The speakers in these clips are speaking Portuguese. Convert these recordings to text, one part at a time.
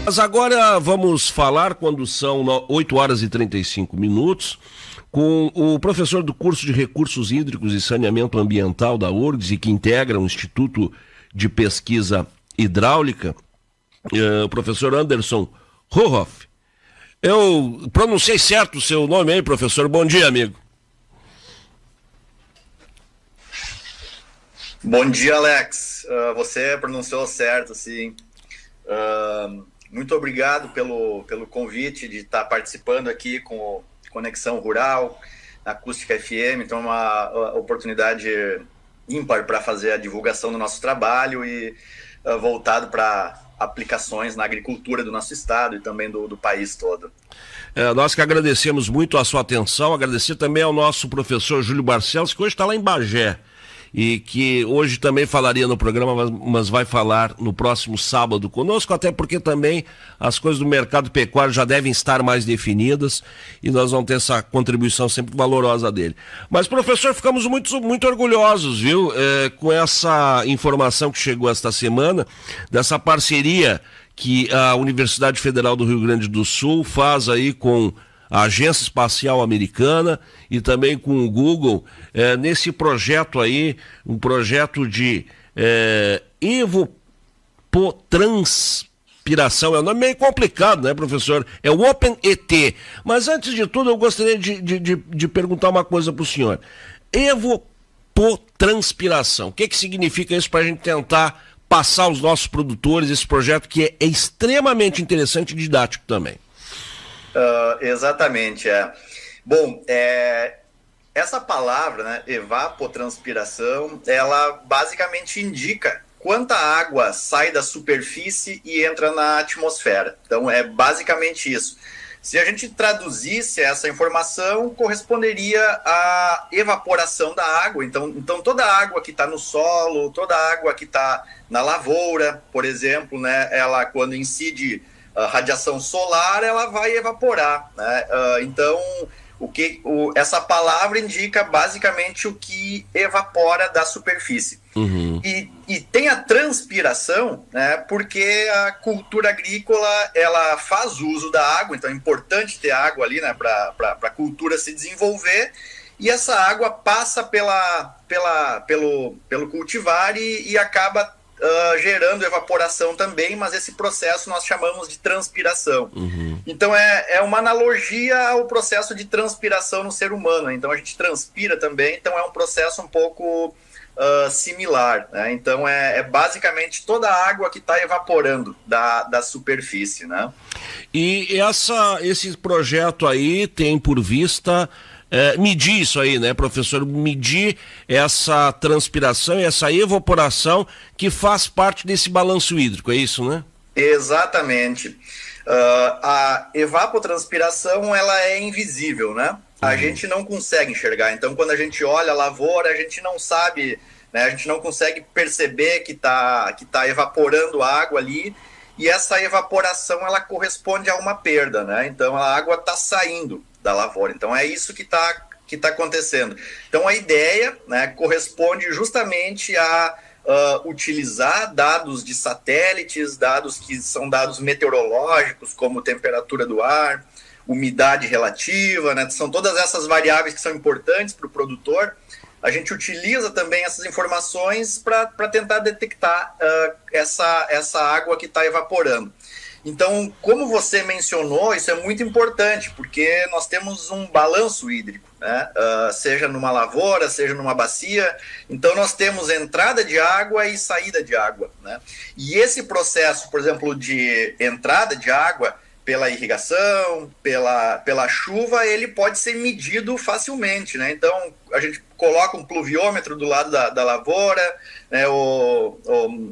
Mas agora vamos falar, quando são 8 horas e 35 minutos, com o professor do curso de Recursos Hídricos e Saneamento Ambiental da URGS e que integra o Instituto de Pesquisa Hidráulica, o professor Anderson Ruhoff. Eu pronunciei certo o seu nome aí, professor. Bom dia, amigo. Bom dia, Alex. Você pronunciou certo, sim. Muito obrigado pelo convite de estar participando aqui com o Conexão Rural, na Acústica FM. Então, é uma oportunidade ímpar para fazer a divulgação do nosso trabalho e voltado para aplicações na agricultura do nosso estado e também do país todo. Nós que agradecemos muito a sua atenção, agradecer também ao nosso professor Júlio Barcelos, que hoje está lá em Bagé, e que hoje também falaria no programa, mas vai falar no próximo sábado conosco, até porque também as coisas do mercado pecuário já devem estar mais definidas e nós vamos ter essa contribuição sempre valorosa dele. Mas, professor, ficamos muito orgulhosos, viu, com essa informação que chegou esta semana, dessa parceria que a Universidade Federal do Rio Grande do Sul faz aí com a Agência Espacial Americana e também com o Google, nesse projeto aí, um projeto de evapotranspiração. É um nome meio complicado, né, professor? É o OpenET. Mas antes de tudo, eu gostaria de perguntar uma coisa para o senhor. Evapotranspiração, o que significa isso para a gente tentar passar aos nossos produtores esse projeto que é extremamente interessante e didático também? Exatamente. Bom, essa palavra, né, evapotranspiração, ela basicamente indica quanta água sai da superfície e entra na atmosfera. Então, é basicamente isso. Se a gente traduzisse essa informação, corresponderia à evaporação da água. Então toda a água que está no solo, toda a água que está na lavoura, por exemplo, né, ela, quando incide a radiação solar, ela vai evaporar, né? Então, essa palavra indica basicamente o que evapora da superfície. Uhum. E tem a transpiração, né, porque a cultura agrícola ela faz uso da água, então é importante ter água ali, né, para a cultura se desenvolver, e essa água passa pelo cultivar e acaba gerando evaporação também, mas esse processo nós chamamos de transpiração. Uhum. Então é uma analogia ao processo de transpiração no ser humano. Então a gente transpira também, então é um processo um pouco similar, né? Então é basicamente toda a água que está evaporando da superfície, né? E esse projeto aí tem por vista medir isso aí, né, professor? Medir essa transpiração e essa evaporação que faz parte desse balanço hídrico, é isso, né? Exatamente. A evapotranspiração, ela é invisível, né? A gente não consegue enxergar. Então, quando a gente olha a lavoura, a gente não sabe, né? A gente não consegue perceber que tá evaporando água ali. E essa evaporação, ela corresponde a uma perda, né? Então, a água está saindo da lavoura. Então, é isso que tá acontecendo. Então, a ideia, né, corresponde justamente a utilizar dados de satélites, dados que são dados meteorológicos, como temperatura do ar, umidade relativa, né? São todas essas variáveis que são importantes para o produtor. A gente utiliza também essas informações para tentar detectar essa água que está evaporando. Então, como você mencionou, isso é muito importante, porque nós temos um balanço hídrico, né? Seja numa lavoura, seja numa bacia. Então, nós temos entrada de água e saída de água, né? E esse processo, por exemplo, de entrada de água pela irrigação, pela chuva, ele pode ser medido facilmente, né? Então, a gente coloca um pluviômetro do lado da lavoura, né, ou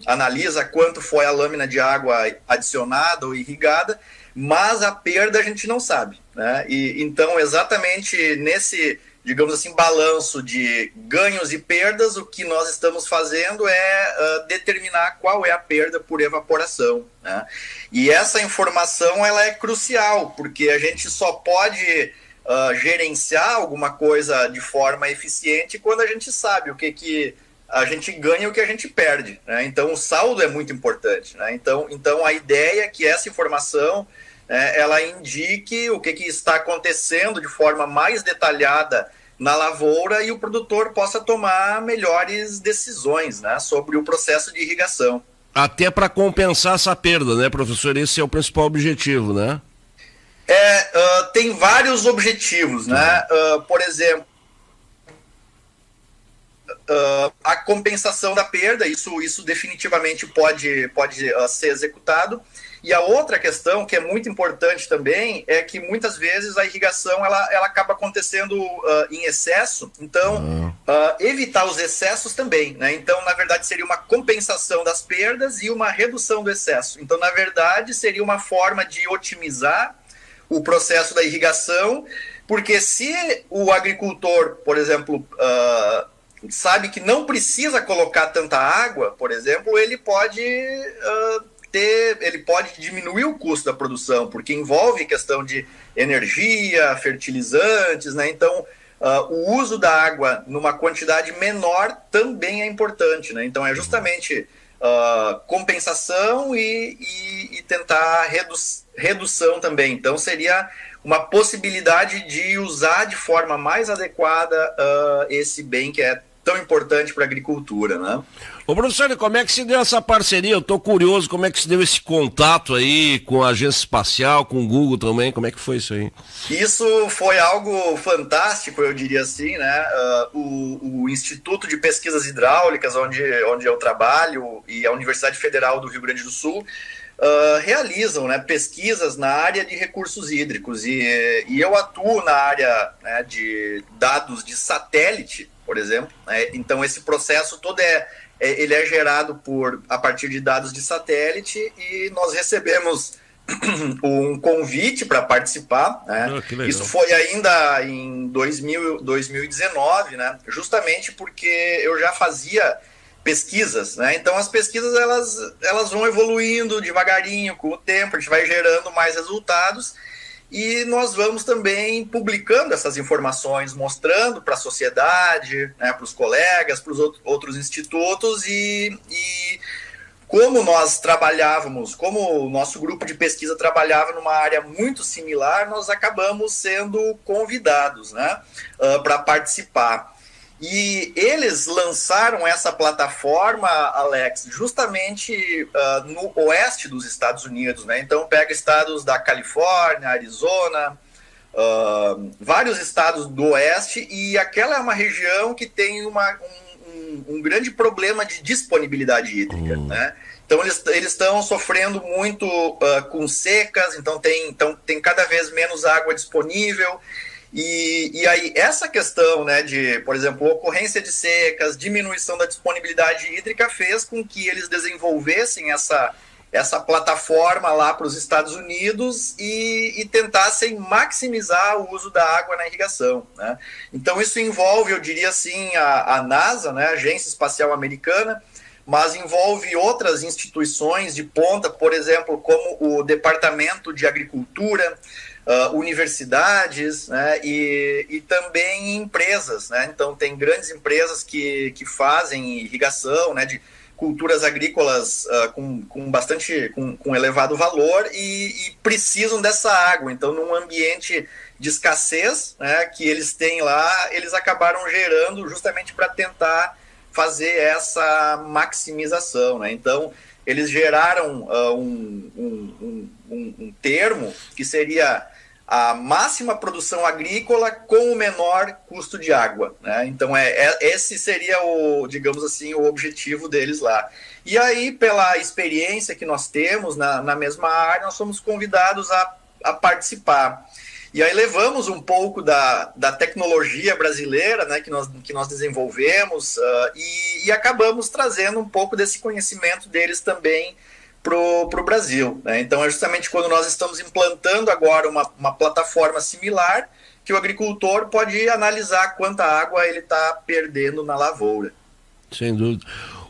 analisa quanto foi a lâmina de água adicionada ou irrigada, mas a perda a gente não sabe, né? E então, exatamente nesse, digamos assim, balanço de ganhos e perdas, o que nós estamos fazendo é determinar qual é a perda por evaporação, né? E essa informação, ela é crucial, porque a gente só pode gerenciar alguma coisa de forma eficiente quando a gente sabe o que a gente ganha o que a gente perde, né? Então o saldo é muito importante, né? Então a ideia é que essa informação ela indique o que está acontecendo de forma mais detalhada na lavoura e o produtor possa tomar melhores decisões, né, sobre o processo de irrigação. Até para compensar essa perda, né, professor? Esse é o principal objetivo, né? Tem vários objetivos, né? Por exemplo, a compensação da perda, isso definitivamente pode ser executado. E a outra questão, que é muito importante também, é que muitas vezes a irrigação ela acaba acontecendo em excesso, então evitar os excessos também, né? Então, na verdade, seria uma compensação das perdas e uma redução do excesso. Então, na verdade, seria uma forma de otimizar o processo da irrigação, porque se o agricultor, por exemplo, sabe que não precisa colocar tanta água, por exemplo, ele pode diminuir o custo da produção, porque envolve questão de energia, fertilizantes, né? Então, o uso da água numa quantidade menor também é importante, né? Então, é justamente compensação e tentar redução também. Então, seria uma possibilidade de usar de forma mais adequada esse bem que é tão importante para a agricultura, né? Ô, professor, como é que se deu essa parceria? Eu estou curioso, como é que se deu esse contato aí com a Agência Espacial, com o Google também, como é que foi isso aí? Isso foi algo fantástico, eu diria assim, né? O Instituto de Pesquisas Hidráulicas, onde eu trabalho, e a Universidade Federal do Rio Grande do Sul, realizam, né, pesquisas na área de recursos hídricos, e eu atuo na área, né, de dados de satélite, por exemplo, né? Então esse processo todo ele é gerado a partir de dados de satélite, e nós recebemos um convite para participar, né? Isso foi ainda em 2019, né? Justamente porque eu já fazia pesquisas, né? Então as pesquisas elas vão evoluindo devagarinho com o tempo, a gente vai gerando mais resultados, e nós vamos também publicando essas informações, mostrando para a sociedade, né, para os colegas, para os outros institutos, e como nós trabalhávamos, como o nosso grupo de pesquisa trabalhava numa área muito similar, nós acabamos sendo convidados, né, para participar. E eles lançaram essa plataforma, Alex, justamente no oeste dos Estados Unidos, né? Então pega estados da Califórnia, Arizona, vários estados do oeste, e aquela é uma região que tem um grande problema de disponibilidade hídrica, né? Então eles estão sofrendo muito com secas, então tem cada vez menos água disponível. E aí essa questão, né, de, por exemplo, ocorrência de secas, diminuição da disponibilidade hídrica, fez com que eles desenvolvessem essa plataforma lá para os Estados Unidos e tentassem maximizar o uso da água na irrigação, né? Então isso envolve, eu diria assim, a NASA, né, a Agência Espacial Americana, mas envolve outras instituições de ponta, por exemplo, como o Departamento de Agricultura, universidades, né, e também empresas, né? Então tem grandes empresas que fazem irrigação, né, de culturas agrícolas com elevado valor e precisam dessa água. Então, num ambiente de escassez, né, que eles têm lá, eles acabaram gerando justamente para tentar fazer essa maximização, né? Então eles geraram um termo que seria a máxima produção agrícola com o menor custo de água, né? Então esse seria digamos assim, o objetivo deles lá. E aí, pela experiência que nós temos na mesma área, nós somos convidados a participar. E aí levamos um pouco da tecnologia brasileira, né, que nós desenvolvemos, e acabamos trazendo um pouco desse conhecimento deles também para o Brasil, né? Então é justamente quando nós estamos implantando agora uma plataforma similar, que o agricultor pode analisar quanta água ele está perdendo na lavoura. Sem dúvida.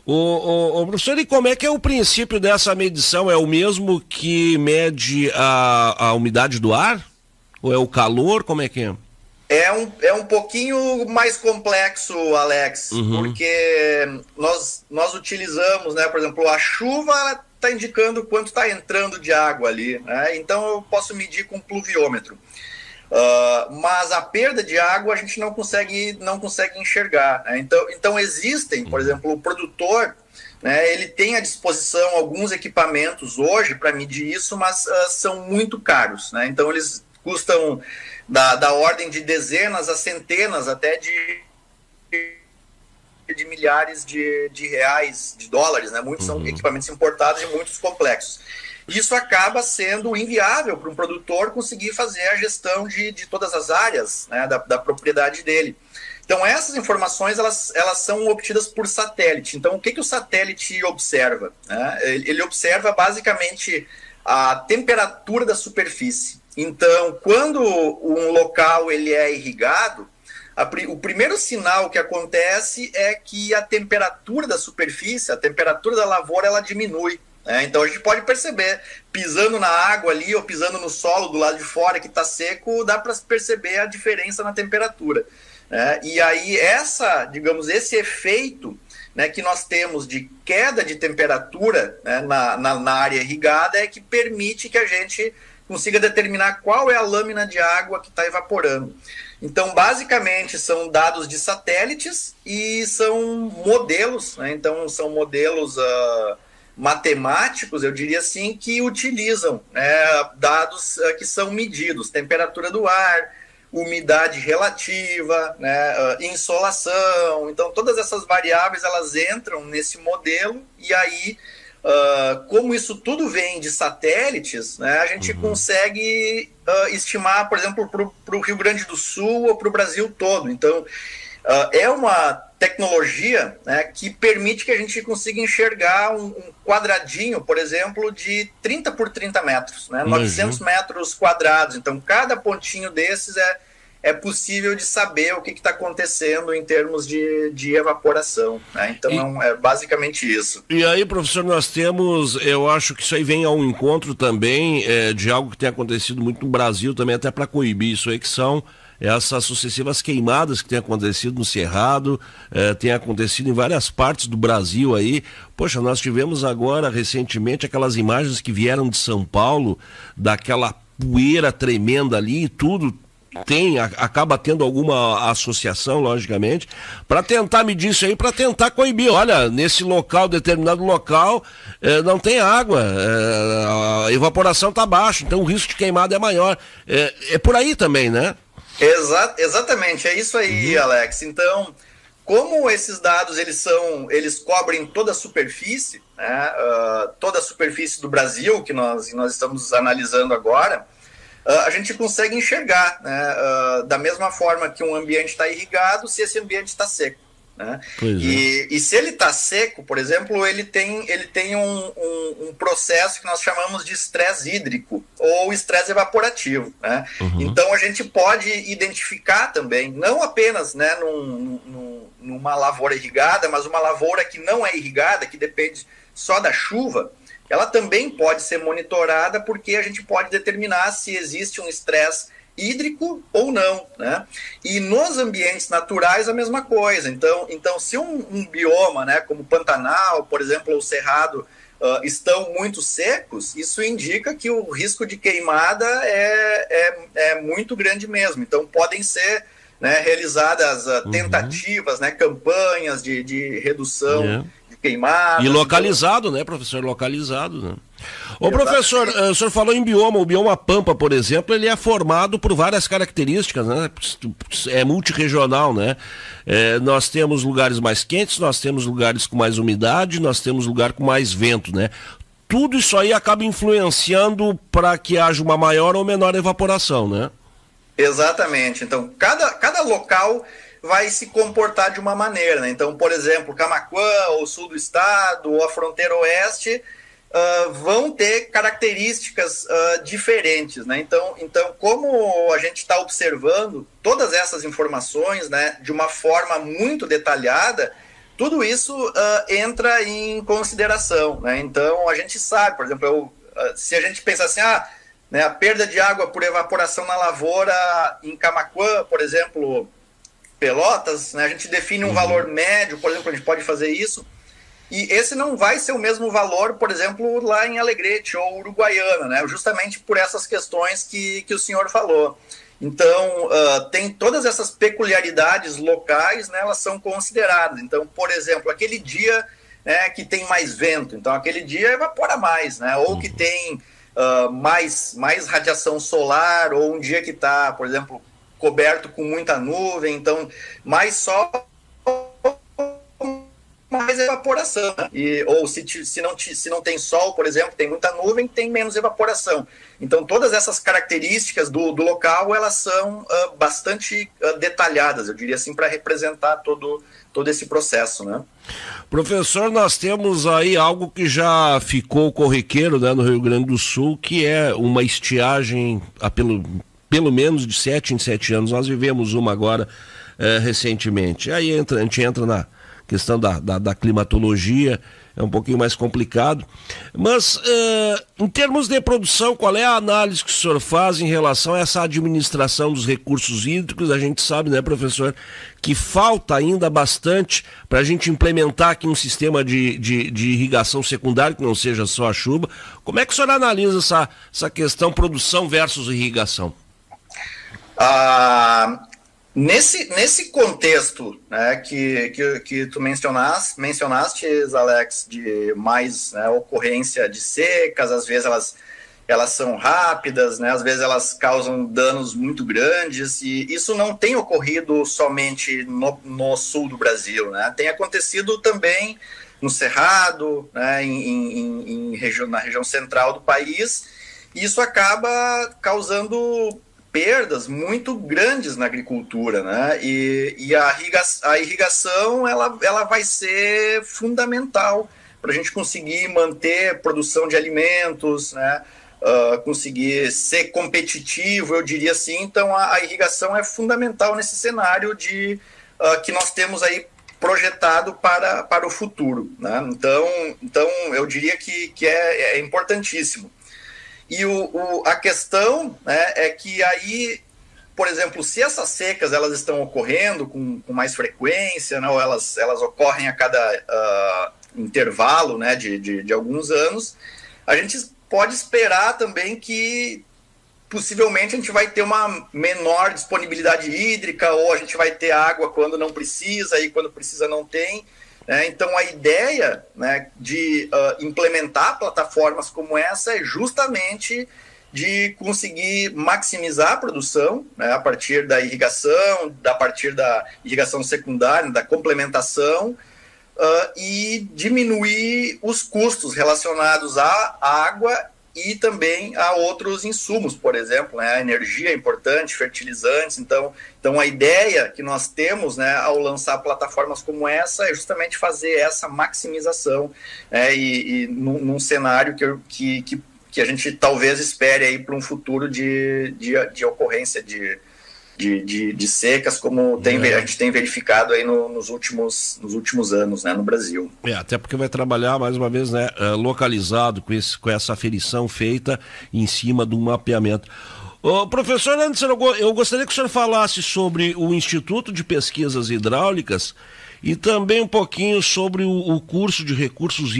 O professor, e como é que é o princípio dessa medição? É o mesmo que mede a umidade do ar? Ou é o calor? Como é que é? É um pouquinho mais complexo, Alex, porque nós utilizamos, né, por exemplo, a chuva está indicando quanto está entrando de água ali, né? Então eu posso medir com pluviômetro. Mas a perda de água a gente não consegue enxergar, né? Então existem, por exemplo, o produtor, né, ele tem à disposição alguns equipamentos hoje para medir isso, mas são muito caros, né? Então eles custam da ordem de dezenas a centenas até de milhares de reais, de dólares, né? Muitos são equipamentos importados e muitos complexos. Isso acaba sendo inviável para um produtor conseguir fazer a gestão de todas as áreas, né, da propriedade dele. Então, essas informações elas são obtidas por satélite. Então, o que o satélite observa? Né? Ele observa basicamente a temperatura da superfície. Então, quando um local ele é irrigado, o primeiro sinal que acontece é que a temperatura da superfície, a temperatura da lavoura, ela diminui. Então a gente pode perceber, pisando na água ali ou pisando no solo do lado de fora que está seco, dá para perceber a diferença na temperatura. E aí esse efeito, né, que nós temos de queda de temperatura, né, na área irrigada é que permite que a gente consiga determinar qual é a lâmina de água que está evaporando. Então, basicamente, são dados de satélites e são modelos, né? Então, são modelos matemáticos, eu diria assim, que utilizam, né, dados que são medidos, temperatura do ar, umidade relativa, né, insolação. Então, todas essas variáveis, elas entram nesse modelo e aí, como isso tudo vem de satélites, né, a gente consegue estimar, por exemplo, para o Rio Grande do Sul ou para o Brasil todo. Então, é uma tecnologia, né, que permite que a gente consiga enxergar um quadradinho, por exemplo, de 30 por 30 metros, né, 900 metros quadrados. Então, cada pontinho desses é possível de saber o que está acontecendo em termos de evaporação, né? Então, é basicamente isso. E aí, professor, nós temos, eu acho que isso aí vem ao encontro também de algo que tem acontecido muito no Brasil também, até para coibir isso aí, que são essas sucessivas queimadas que tem acontecido no Cerrado, tem acontecido em várias partes do Brasil aí. Poxa, nós tivemos agora, recentemente, aquelas imagens que vieram de São Paulo, daquela poeira tremenda ali e tudo. Acaba tendo alguma associação, logicamente, para tentar medir isso aí, para tentar coibir. Olha, nesse local, determinado local, não tem água, a evaporação está baixa, então o risco de queimada é maior. É por aí também, né? Exatamente, é isso aí, Alex. Então, como esses dados eles cobrem toda a superfície, né, toda a superfície do Brasil, que nós estamos analisando agora, a gente consegue enxergar, né, da mesma forma que um ambiente está irrigado, se esse ambiente está seco. Né? E se ele está seco, por exemplo, ele tem um processo que nós chamamos de estresse hídrico ou estresse evaporativo. Né? Então a gente pode identificar também, não apenas, né, numa lavoura irrigada, mas uma lavoura que não é irrigada, que depende só da chuva, ela também pode ser monitorada porque a gente pode determinar se existe um estresse hídrico ou não, né? E nos ambientes naturais a mesma coisa. Então se um bioma, né, como Pantanal, por exemplo, ou Cerrado, estão muito secos, isso indica que o risco de queimada é muito grande mesmo. Então podem ser, né, realizadas tentativas, né, campanhas de redução de queimadas. E localizado, né, professor? Localizado, né? Ô, professor, o senhor falou em bioma. O bioma Pampa, por exemplo, ele é formado por várias características, né? É multirregional, né? Nós temos lugares mais quentes, nós temos lugares com mais umidade, nós temos lugar com mais vento, né? Tudo isso aí acaba influenciando para que haja uma maior ou menor evaporação, né? Exatamente. Então, cada local vai se comportar de uma maneira, né? Então, por exemplo, Camaquã, ou sul do estado, ou a fronteira oeste, vão ter características diferentes, né? Então, como a gente está observando todas essas informações, né, de uma forma muito detalhada, tudo isso entra em consideração, né? Então, a gente sabe, por exemplo, se a gente pensa assim, né, a perda de água por evaporação na lavoura em Camaquã, por exemplo, Pelotas, né, a gente define um valor médio, por exemplo, a gente pode fazer isso, e esse não vai ser o mesmo valor, por exemplo, lá em Alegrete ou Uruguaiana, né, justamente por essas questões que o senhor falou. Então, tem todas essas peculiaridades locais, né, elas são consideradas. Então, por exemplo, aquele dia, né, que tem mais vento, então aquele dia evapora mais, né, ou que tem mais radiação solar, ou um dia que está, por exemplo, coberto com muita nuvem, então mais sol, mais evaporação, né? Ou se não tem sol, por exemplo, tem muita nuvem, tem menos evaporação. Então todas essas características do local, elas são bastante detalhadas, eu diria assim, para representar todo esse processo, né? Professor, nós temos aí algo que já ficou corriqueiro, né, no Rio Grande do Sul, que é uma estiagem pelo menos de 7 em 7 anos. Nós vivemos uma agora recentemente. Aí a gente entra na questão da climatologia, é um pouquinho mais complicado. Mas, em termos de produção, qual é a análise que o senhor faz em relação a essa administração dos recursos hídricos? A gente sabe, né, professor, que falta ainda bastante para a gente implementar aqui um sistema de irrigação secundário, que não seja só a chuva. Como é que o senhor analisa essa questão produção versus irrigação? Nesse contexto, né, que tu mencionaste, Alex, de mais, né, ocorrência de secas, às vezes elas são rápidas, né, às vezes elas causam danos muito grandes, e isso não tem ocorrido somente no sul do Brasil, né, tem acontecido também no Cerrado, né, na região central do país, e isso acaba causando perdas muito grandes na agricultura, né? E a irrigação ela vai ser fundamental para a gente conseguir manter produção de alimentos, né? Conseguir ser competitivo, eu diria assim. Então a irrigação é fundamental nesse cenário que nós temos aí projetado para o futuro, né? Então eu diria que é importantíssimo. E a questão, né, é que aí, por exemplo, se essas secas elas estão ocorrendo com mais frequência, né, ou elas ocorrem a cada intervalo, né, de alguns anos, a gente pode esperar também que possivelmente a gente vai ter uma menor disponibilidade hídrica, ou a gente vai ter água quando não precisa e quando precisa não tem. Então a ideia, né, de implementar plataformas como essa é justamente de conseguir maximizar a produção, né, a partir da irrigação, a partir da irrigação secundária, da complementação, e diminuir os custos relacionados à água e também a outros insumos, por exemplo, né, a energia é importante, fertilizantes. Então a ideia que nós temos, né, ao lançar plataformas como essa é justamente fazer essa maximização, né, e num cenário que a gente talvez espere aí para um futuro de ocorrência de secas, como a gente tem verificado aí nos últimos anos, né, no Brasil. Até porque vai trabalhar, mais uma vez, né, localizado, com essa aferição feita em cima do mapeamento. Professor Anderson, eu gostaria que o senhor falasse sobre o Instituto de Pesquisas Hidráulicas e também um pouquinho sobre o curso de recursos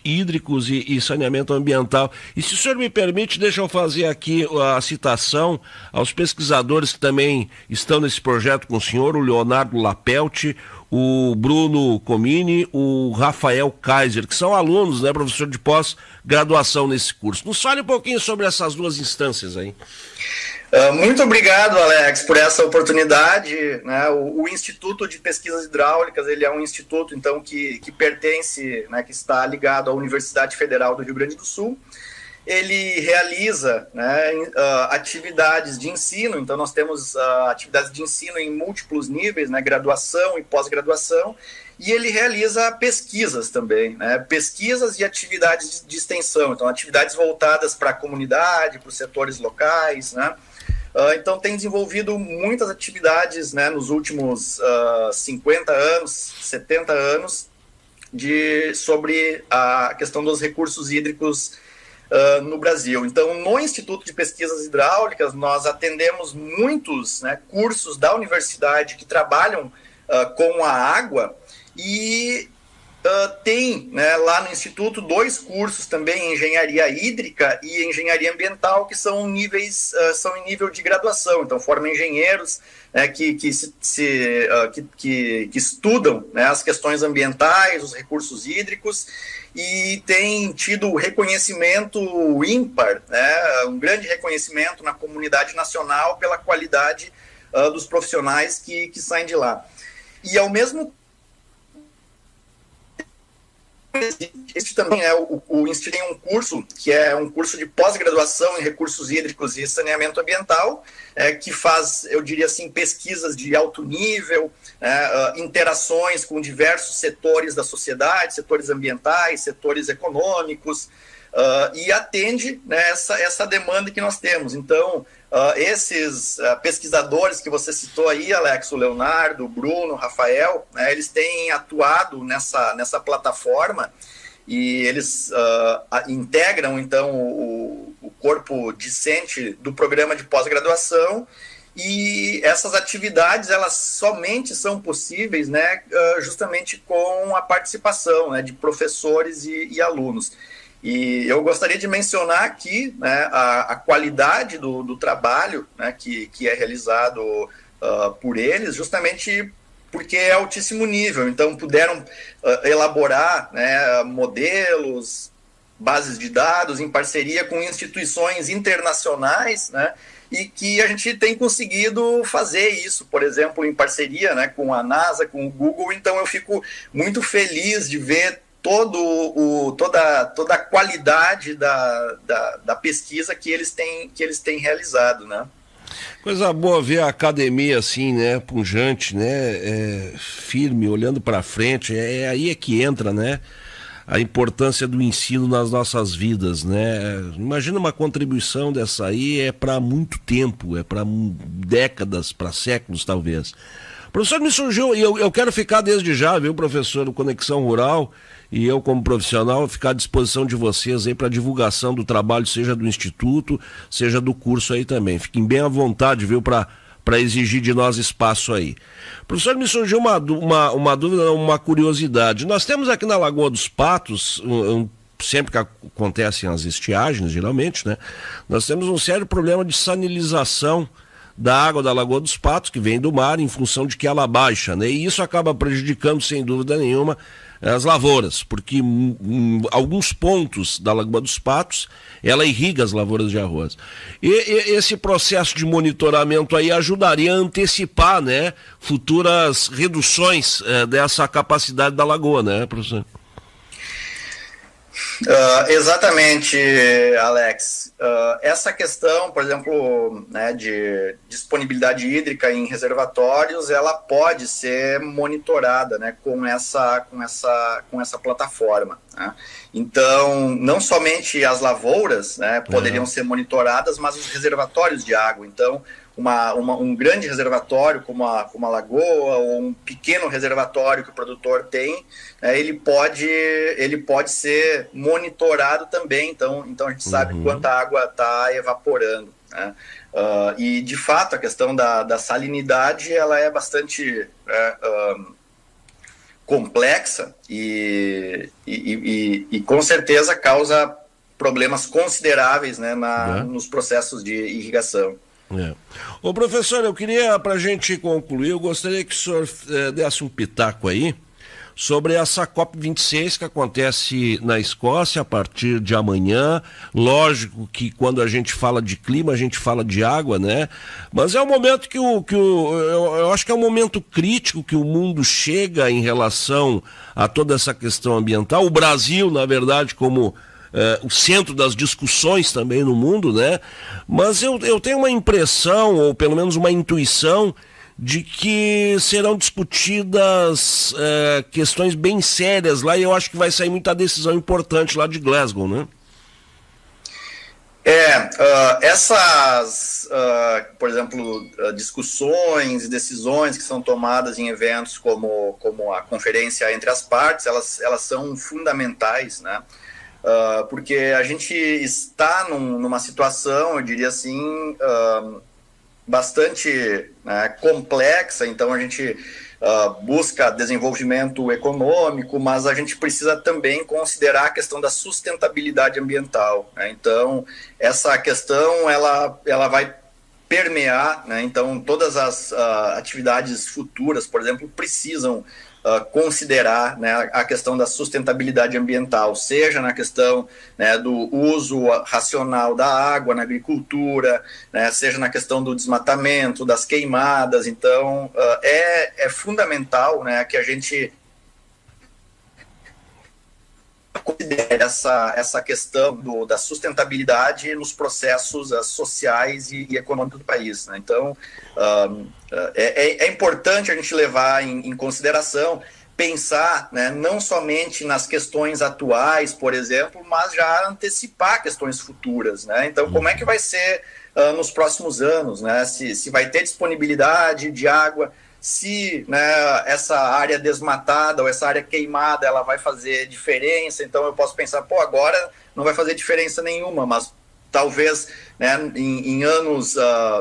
hídricos e saneamento ambiental. E se o senhor me permite, deixa eu fazer aqui a citação aos pesquisadores que também estão nesse projeto com o senhor, o Leonardo Lapelt, o Bruno Comini, o Rafael Kaiser, que são alunos, né, professor de pós-graduação nesse curso. Nos fale um pouquinho sobre essas duas instâncias aí. Muito obrigado, Alex, por essa oportunidade, né? O Instituto de Pesquisas Hidráulicas, ele é um instituto, então, que pertence, né, que está ligado à Universidade Federal do Rio Grande do Sul. Ele realiza, né, atividades de ensino, então nós temos atividades de ensino em múltiplos níveis, né, graduação e pós-graduação, e ele realiza pesquisas também, né, pesquisas e atividades de extensão, então atividades voltadas para a comunidade, para os setores locais, né. Então tem desenvolvido muitas atividades, né, nos últimos 50 anos, 70 anos, sobre a questão dos recursos hídricos no Brasil. Então, no Instituto de Pesquisas Hidráulicas, nós atendemos muitos, né, cursos da universidade que trabalham com a água e tem, né, lá no Instituto 2 cursos também, Engenharia Hídrica e Engenharia Ambiental, que são são em nível de graduação. Então, formam engenheiros, né, que estudam, né, as questões ambientais, os recursos hídricos, e tem tido reconhecimento ímpar, né, um grande reconhecimento na comunidade nacional pela qualidade dos profissionais que saem de lá. E, ao mesmo tempo, este também o Instituto tem um curso, que é um curso de pós-graduação em recursos hídricos e saneamento ambiental, que faz, eu diria assim, pesquisas de alto nível, interações com diversos setores da sociedade, setores ambientais, setores econômicos, e atende, né, essa demanda que nós temos. Então, esses pesquisadores que você citou aí, Alex, o Leonardo, o Bruno, o Rafael, né, eles têm atuado nessa plataforma e eles integram, então, o corpo discente do programa de pós-graduação, e essas atividades, elas somente são possíveis, né, justamente com a participação, né, de professores e alunos. E eu gostaria de mencionar aqui, né, a qualidade do trabalho, né, que é realizado por eles, justamente porque é altíssimo nível. Então, puderam elaborar, né, modelos, bases de dados em parceria com instituições internacionais, né, e que a gente tem conseguido fazer isso, por exemplo, em parceria, né, com a NASA, com o Google. Então, eu fico muito feliz de ver toda a qualidade da pesquisa que eles têm realizado, né? Coisa boa ver a academia assim, né, pujante, né, firme, olhando para frente. Aí que entra, né, a importância do ensino nas nossas vidas, né? Imagina uma contribuição dessa aí, para muito tempo, para décadas, para séculos talvez. Professor, me surgiu, e eu quero ficar desde já, viu, professor, do Conexão Rural, e eu como profissional ficar à disposição de vocês aí para divulgação do trabalho, seja do Instituto, seja do curso aí também. Fiquem bem à vontade, viu, para exigir de nós espaço aí. Professor, me surgiu uma dúvida, uma curiosidade. Nós temos aqui na Lagoa dos Patos, sempre que acontecem as estiagens, geralmente, né, nós temos um sério problema de sanilização da água da Lagoa dos Patos, que vem do mar, em função de que ela baixa, né? E isso acaba prejudicando, sem dúvida nenhuma, as lavouras, porque alguns pontos da Lagoa dos Patos, ela irriga as lavouras de arroz. E esse processo de monitoramento aí ajudaria a antecipar, né, futuras reduções dessa capacidade da lagoa, né, professor? Exatamente, Alex. Essa questão, por exemplo, né, de disponibilidade hídrica em reservatórios, ela pode ser monitorada, né, com essa plataforma, né? Então, não somente as lavouras, né, poderiam ser monitoradas, mas os reservatórios de água. Então, um grande reservatório como a lagoa, ou um pequeno reservatório que o produtor tem, ele pode ser monitorado também. Então a gente sabe quanta água está evaporando, né? E de fato a questão da salinidade, ela é bastante complexa e com certeza causa problemas consideráveis, né, nos processos de irrigação. Ô professor, eu queria, para a gente concluir, eu gostaria que o senhor desse um pitaco aí sobre essa COP26 que acontece na Escócia a partir de amanhã. Lógico que quando a gente fala de clima, a gente fala de água, né? Mas é um momento eu acho que é um momento crítico que o mundo chega em relação a toda essa questão ambiental. O Brasil, na verdade, como o centro das discussões também no mundo, né? Mas eu tenho uma impressão, ou pelo menos uma intuição, de que serão discutidas questões bem sérias lá, e eu acho que vai sair muita decisão importante lá de Glasgow, né? Essas, por exemplo, discussões e decisões que são tomadas em eventos como a conferência entre as partes, elas são fundamentais, né? porque a gente está numa situação, eu diria assim, bastante, né, complexa. Então a gente busca desenvolvimento econômico, mas a gente precisa também considerar a questão da sustentabilidade ambiental, né? Então essa questão ela vai permear, né? Então todas as atividades futuras, por exemplo, precisam considerar, né, a questão da sustentabilidade ambiental, seja na questão, né, do uso racional da água na agricultura, né, seja na questão do desmatamento, das queimadas. Então, é fundamental, né, que a gente considere essa questão da sustentabilidade nos processos sociais e econômicos do país, né? Então, é importante a gente levar em consideração, pensar, né, não somente nas questões atuais, por exemplo, mas já antecipar questões futuras, né? Então, como é que vai ser nos próximos anos, né? Se vai ter disponibilidade de água, se, né, essa área desmatada ou essa área queimada ela vai fazer diferença. Então eu posso pensar, agora não vai fazer diferença nenhuma, mas talvez, né, em anos,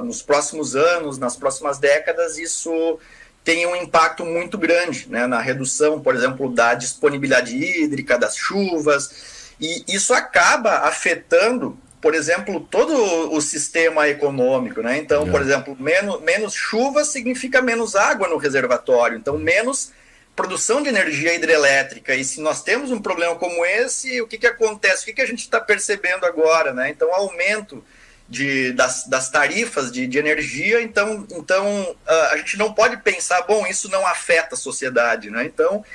nos próximos anos, nas próximas décadas, isso tenha um impacto muito grande, né, na redução, por exemplo, da disponibilidade hídrica, das chuvas, e isso acaba afetando, por exemplo, todo o sistema econômico, né? Então, por exemplo, menos chuva significa menos água no reservatório, então menos produção de energia hidrelétrica. E se nós temos um problema como esse, o que acontece? O que a gente está percebendo agora, né? Então, aumento das tarifas de energia. Então a gente não pode pensar, isso não afeta a sociedade, né? Então,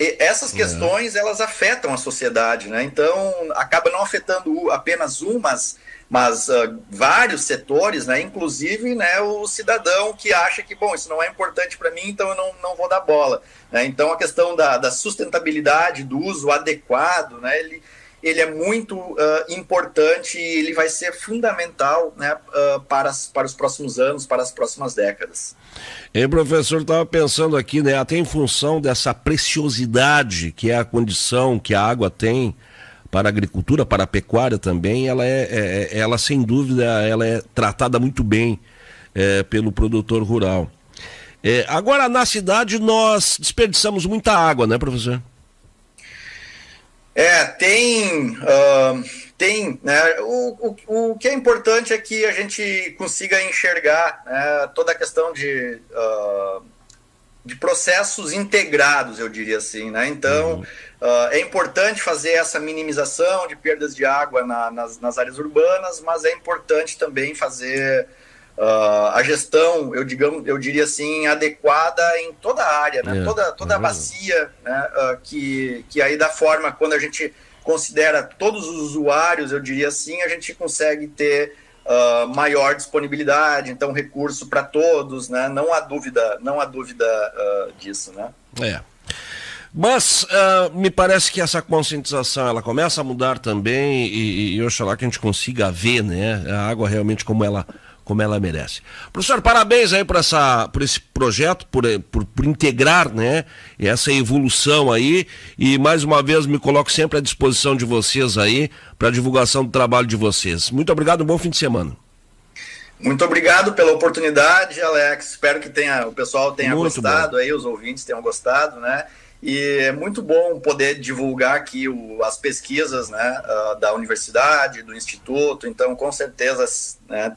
essas questões, elas afetam a sociedade, né? Então, acaba não afetando apenas mas vários setores, né? Inclusive, né, o cidadão que acha que, isso não é importante para mim, então eu não vou dar bola, né? Então, a questão da sustentabilidade, do uso adequado, né, ele é muito importante, e ele vai ser fundamental, né, para os próximos anos, para as próximas décadas. Professor, estava pensando aqui, né, até em função dessa preciosidade que é a condição que a água tem para a agricultura, para a pecuária também, ela sem dúvida, ela é tratada muito bem pelo produtor rural. Agora, na cidade, nós desperdiçamos muita água, né, professor? Tem, né? O que é importante é que a gente consiga enxergar, né, toda a questão de processos integrados, eu diria assim, né? Então, é importante fazer essa minimização de perdas de água nas áreas urbanas, mas é importante também fazer a gestão, eu diria assim, adequada em toda a área, né? Toda a bacia, né? Que aí da forma, quando a gente considera todos os usuários, eu diria assim, a gente consegue ter maior disponibilidade, então recurso para todos, né? Não há dúvida disso, né? Mas me parece que essa conscientização ela começa a mudar também, e oxalá que a gente consiga ver, né, a água realmente como ela merece. Professor, parabéns aí por esse projeto, por integrar, né, essa evolução aí, e mais uma vez me coloco sempre à disposição de vocês aí para a divulgação do trabalho de vocês. Muito obrigado, um bom fim de semana. Muito obrigado pela oportunidade, Alex. Espero que o pessoal tenha gostado, aí os ouvintes tenham gostado, né? E é muito bom poder divulgar aqui as pesquisas, né, da universidade, do instituto. Então, com certeza, né,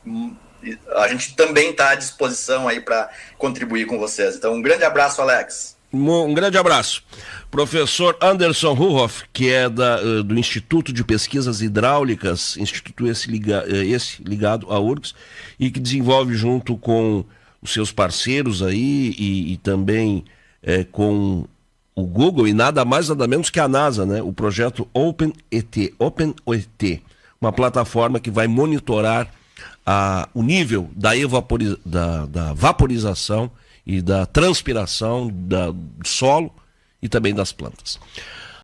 a gente também está à disposição aí para contribuir com vocês. Então, um grande abraço, Alex. Um grande abraço. Professor Anderson Ruhoff, que é do Instituto de Pesquisas Hidráulicas, instituto esse ligado à URGS, e que desenvolve junto com os seus parceiros aí e também com o Google e nada mais nada menos que a NASA, né? O projeto OpenET, uma plataforma que vai monitorar o nível da vaporização e da transpiração do solo e também das plantas.